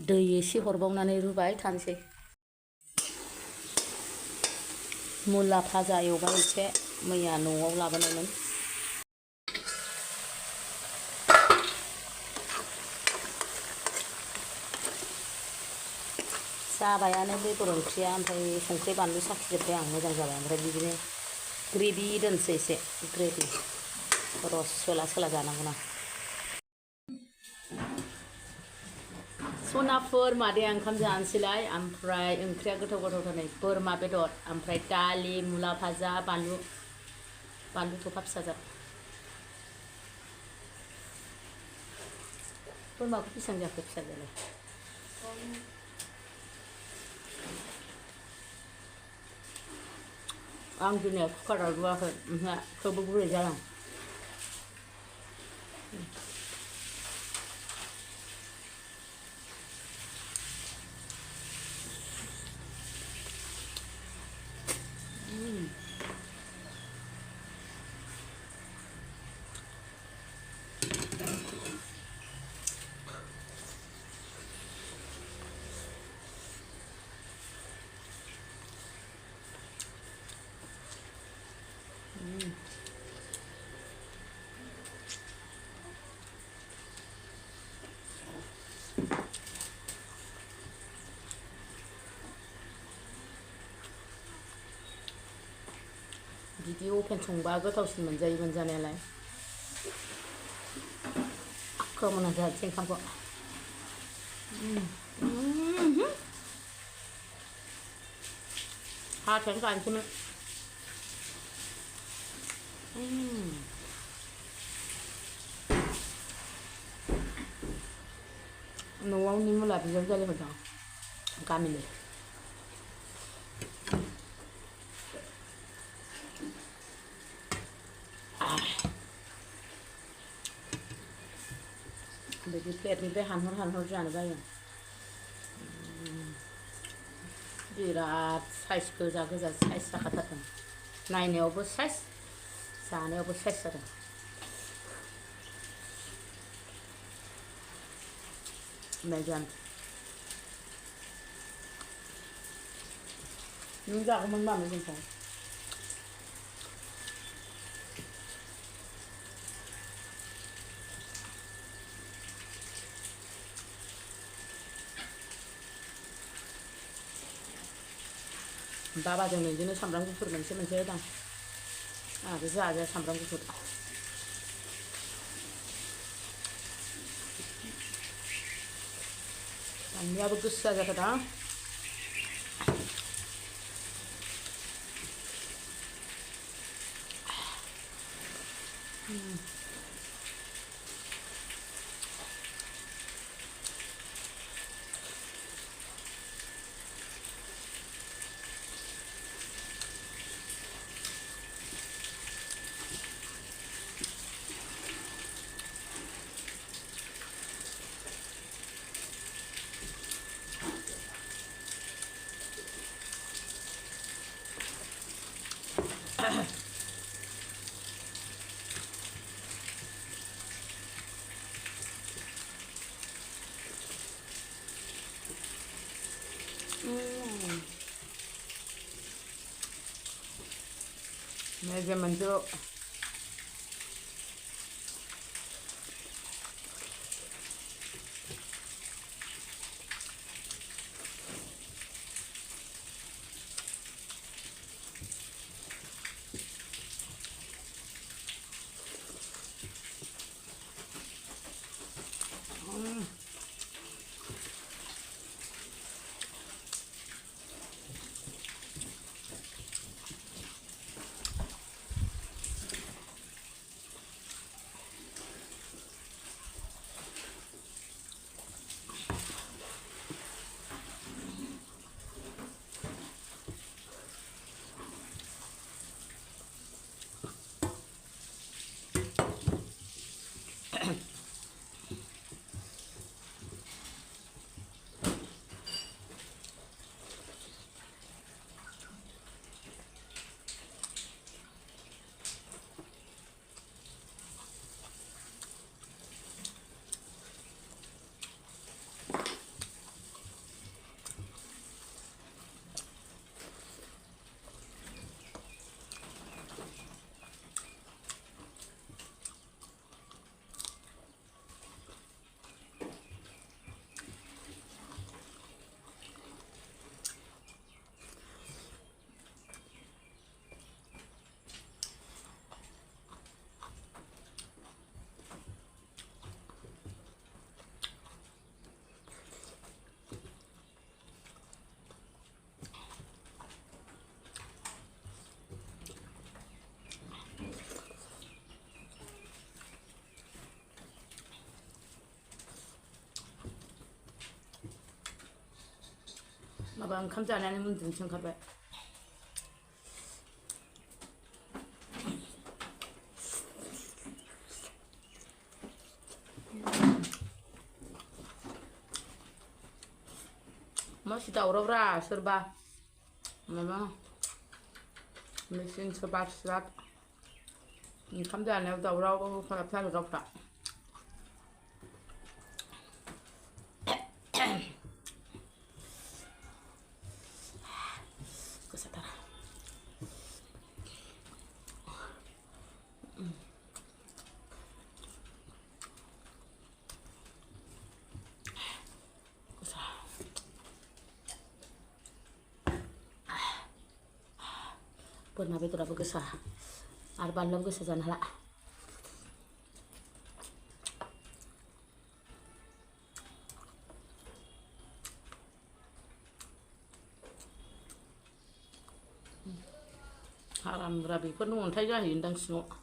दै एसे हरबावनानै रुबाय थानोसै। मुला भाजा एवबाय एसे, मैया न'आव लाबोनायमोन। जाबायानो बेदर ओंख्रिया, ओमफ्राय संख्रि बानलु साखिजोब्बाय आं, मोजां जाबाय। ओमफ्राय बिदिनो ग्रेभि दोनसै, एसे ग्रेभि रस सोला सोला जानांगौना। सनाफोर मादैया ओंखाम जानोसैलाय, ओमफ्राय ओंख्रिया गोथाव गोथावथार नै बोरमा बेदर, ओमफ्राय दालि, मुला भाजा, बानलु थफा फिसा जाबाय। बोरमाखौ बेसेबां जाखो फिसाजोलाय? आं दिनै कुकाराव रुवाखै, थेवबो गुरै जादों। बिदि अपेन संबा गोथावसिन मोनजायो मोनजानायालाय। खोमोना जानोसै ओंखामखौ। हाथायानो गानसैमोन। न'आवनि मुला बिजावजालिफोर दं गामिनि। बिदि प्लेटनिफ्राय हानहर हानहर जानो बायो। बिराद साइज गोजा गोजा साइज जाखाथारदों, नायनायावबो साइज, जानायावबो साइज जादों। मेजान नों जागौमोन मा मैगंखौ? बाबाजों बिदिनो सामब्राम गुफुर मोनसे मोनसे होदां, आरो जाजाया सामब्राम गुफुर। बानलुआबो गोसा जाथारदों। Meja menjeruk. माबा ओंखाम जानानै उन्दुनोसो ओंखारबाय मासि दावरावब्रा सोरबा माबा मेचिन सोरबा सिराद ओंखाम जानायाव दावराव खालामथारो गावफ्रा गोसाथार बोरमा बेदराबो गोसा आरो बानलुआबो गोसा जानो हाला आरामब्रा बेफोरनो अन्थाइ जाहैयोनदां सिङाव